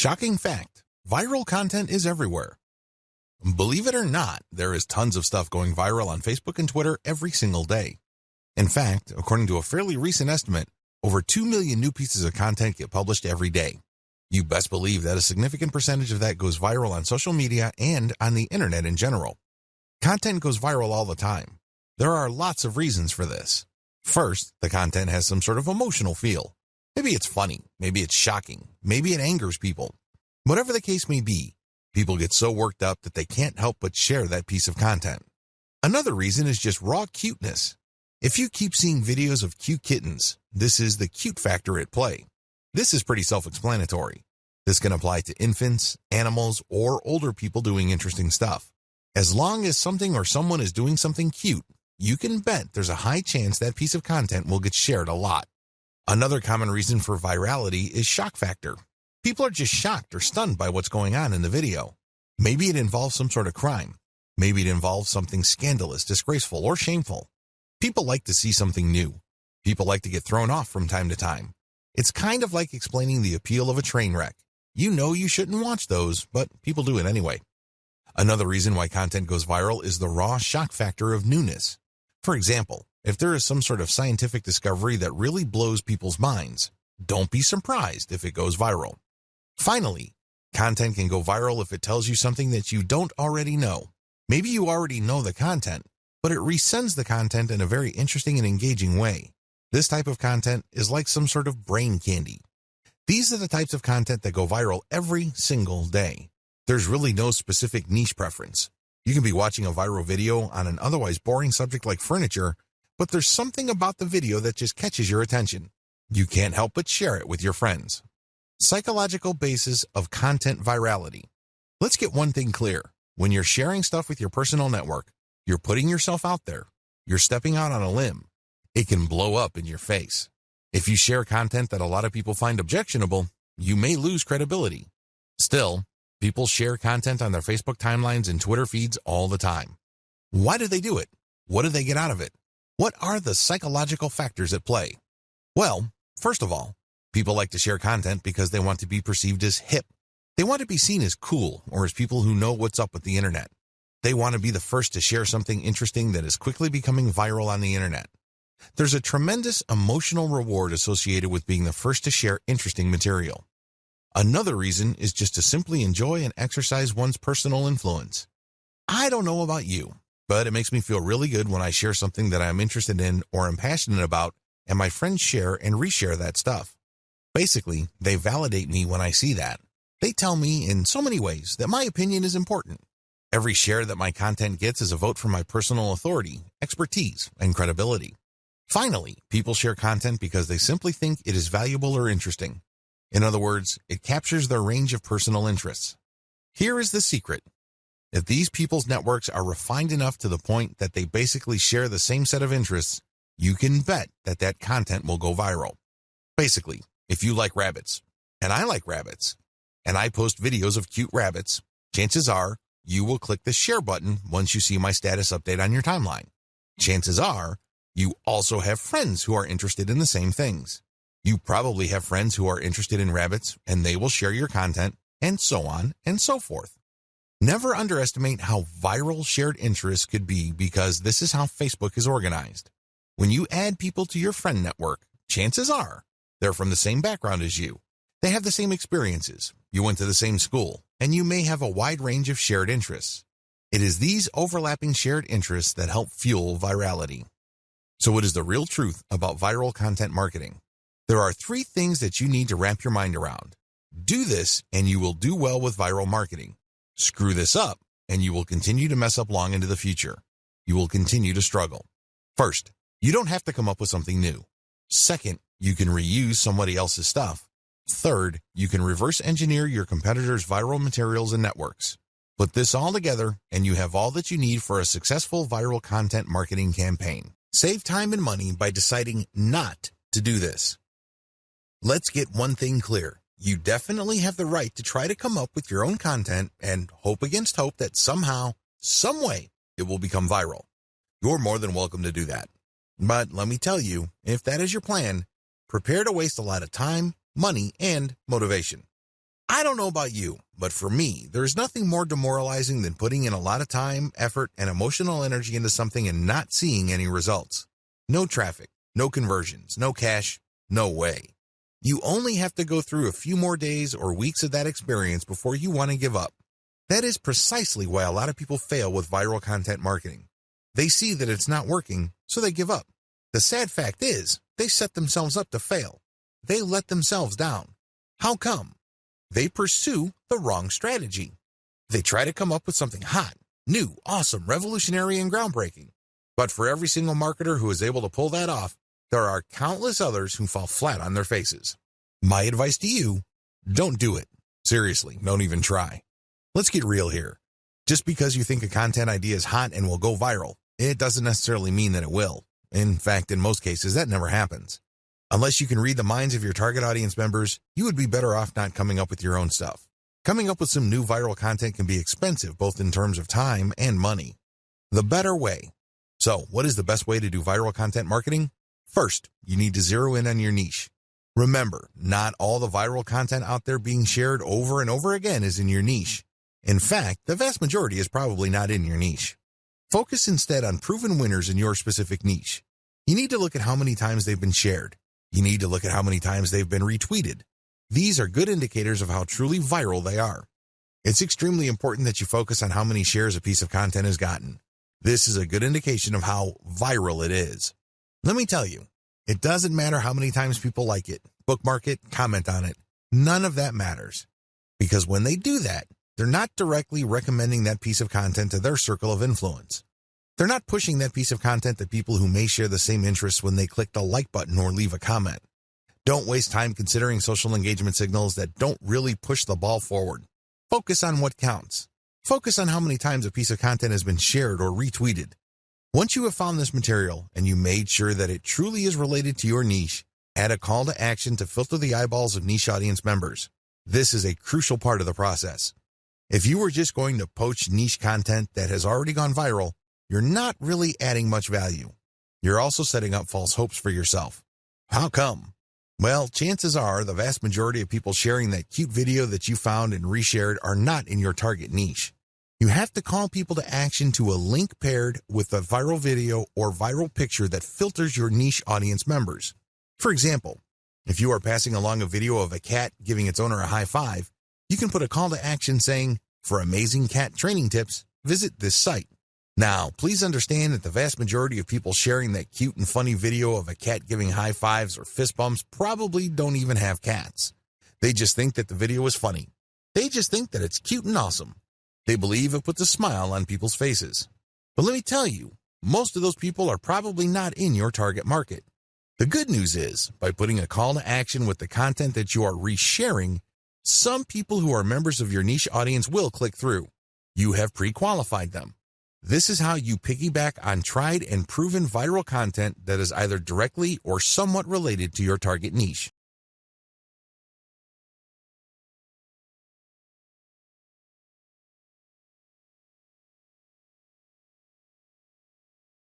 Shocking fact, viral content is everywhere. Believe it or not, there is tons of stuff going viral on Facebook and Twitter every single day. In fact, according to a fairly recent estimate, over 2 million new pieces of content get published every day. You best believe that a significant percentage of that goes viral on social media and on the internet in general. Content goes viral all the time. There are lots of reasons for this. First, the content has some sort of emotional feel. Maybe it's funny, maybe it's shocking, maybe it angers people. Whatever the case may be, people get so worked up that they can't help but share that piece of content. Another reason is just raw cuteness. If you keep seeing videos of cute kittens, this is the cute factor at play. This is pretty self-explanatory. This can apply to infants, animals, or older people doing interesting stuff. As long as something or someone is doing something cute, you can bet there's a high chance that piece of content will get shared a lot. Another common reason for virality is shock factor. People are just shocked or stunned by what's going on in the video. Maybe it involves some sort of crime. Maybe it involves something scandalous, disgraceful, or shameful. People like to see something new. People like to get thrown off from time to time. It's kind of like explaining the appeal of a train wreck. You know you shouldn't watch those, but people do it anyway. Another reason why content goes viral is the raw shock factor of newness. For example, if there is some sort of scientific discovery that really blows people's minds, don't be surprised if it goes viral. Finally, content can go viral if it tells you something that you don't already know. Maybe you already know the content, but it resends the content in a very interesting and engaging way. This type of content is like some sort of brain candy. These are the types of content that go viral every single day. There's really no specific niche preference. You can be watching a viral video on an otherwise boring subject like furniture, but there's something about the video that just catches your attention. You can't help but share it with your friends. Psychological basis of content virality. Let's get one thing clear. When you're sharing stuff with your personal network, you're putting yourself out there. You're stepping out on a limb. It can blow up in your face. If you share content that a lot of people find objectionable, you may lose credibility. Still, people share content on their Facebook timelines and Twitter feeds all the time. Why do they do it? What do they get out of it? What are the psychological factors at play? Well, first of all, people like to share content because they want to be perceived as hip. They want to be seen as cool or as people who know what's up with the internet. They want to be the first to share something interesting that is quickly becoming viral on the internet. There's a tremendous emotional reward associated with being the first to share interesting material. Another reason is just to simply enjoy and exercise one's personal influence. I don't know about you, but it makes me feel really good when I share something that I'm interested in or am passionate about, and my friends share and reshare that stuff. Basically, they validate me when I see that. They tell me in so many ways that my opinion is important. Every share that my content gets is a vote for my personal authority, expertise, and credibility. Finally, people share content because they simply think it is valuable or interesting. In other words, it captures their range of personal interests. Here is the secret. If these people's networks are refined enough to the point that they basically share the same set of interests, you can bet that that content will go viral. Basically, if you like rabbits, and I like rabbits, and I post videos of cute rabbits, chances are you will click the share button once you see my status update on your timeline. Chances are you also have friends who are interested in the same things. You probably have friends who are interested in rabbits, and they will share your content, and so on and so forth. Never underestimate how viral shared interests could be, because this is how Facebook is organized. When you add people to your friend network, chances are they're from the same background as you. They have the same experiences. You went to the same school, and you may have a wide range of shared interests. It is these overlapping shared interests that help fuel virality. So what is the real truth about viral content marketing? There are 3 things that you need to wrap your mind around. Do this, and you will do well with viral marketing. Screw this up, and you will continue to mess up long into the future. You will continue to struggle. First, you don't have to come up with something new. Second, you can reuse somebody else's stuff. Third, you can reverse engineer your competitors' viral materials and networks. Put this all together, and you have all that you need for a successful viral content marketing campaign. Save time and money by deciding not to do this. Let's get one thing clear. You definitely have the right to try to come up with your own content and hope against hope that somehow, some way, it will become viral. You're more than welcome to do that. But let me tell you, if that is your plan, prepare to waste a lot of time, money, and motivation. I don't know about you, but for me, there's nothing more demoralizing than putting in a lot of time, effort, and emotional energy into something and not seeing any results. No traffic, no conversions, no cash, no way. You only have to go through a few more days or weeks of that experience before you want to give up. That is precisely why a lot of people fail with viral content marketing. They see that it's not working, so they give up. The sad fact is, they set themselves up to fail. They let themselves down. How come? They pursue the wrong strategy. They try to come up with something hot, new, awesome, revolutionary, and groundbreaking. But for every single marketer who is able to pull that off, there are countless others who fall flat on their faces. My advice to you, don't do it. Seriously, don't even try. Let's get real here. Just because you think a content idea is hot and will go viral, it doesn't necessarily mean that it will. In fact, in most cases, that never happens. Unless you can read the minds of your target audience members, you would be better off not coming up with your own stuff. Coming up with some new viral content can be expensive, both in terms of time and money. The better way. So, what is the best way to do viral content marketing? First, you need to zero in on your niche. Remember, not all the viral content out there being shared over and over again is in your niche. In fact, the vast majority is probably not in your niche. Focus instead on proven winners in your specific niche. You need to look at how many times they've been shared. You need to look at how many times they've been retweeted. These are good indicators of how truly viral they are. It's extremely important that you focus on how many shares a piece of content has gotten. This is a good indication of how viral it is. Let me tell you, it doesn't matter how many times people like it, bookmark it, comment on it. None of that matters. Because when they do that, they're not directly recommending that piece of content to their circle of influence. They're not pushing that piece of content to people who may share the same interests when they click the like button or leave a comment. Don't waste time considering social engagement signals that don't really push the ball forward. Focus on what counts. Focus on how many times a piece of content has been shared or retweeted. Once you have found this material and you made sure that it truly is related to your niche, add a call to action to filter the eyeballs of niche audience members. This is a crucial part of the process. If you were just going to poach niche content that has already gone viral, you're not really adding much value. You're also setting up false hopes for yourself. How come? Well, chances are the vast majority of people sharing that cute video that you found and reshared are not in your target niche. You have to call people to action to a link paired with a viral video or viral picture that filters your niche audience members. For example, if you are passing along a video of a cat giving its owner a high five, you can put a call to action saying, "For amazing cat training tips, visit this site." Now, please understand that the vast majority of people sharing that cute and funny video of a cat giving high fives or fist bumps probably don't even have cats. They just think that the video is funny. They just think that it's cute and awesome. They believe it puts a smile on people's faces. But let me tell you, most of those people are probably not in your target market. The good news is, by putting a call to action with the content that you are resharing, some people who are members of your niche audience will click through. You have pre-qualified them. This is how you piggyback on tried and proven viral content that is either directly or somewhat related to your target niche.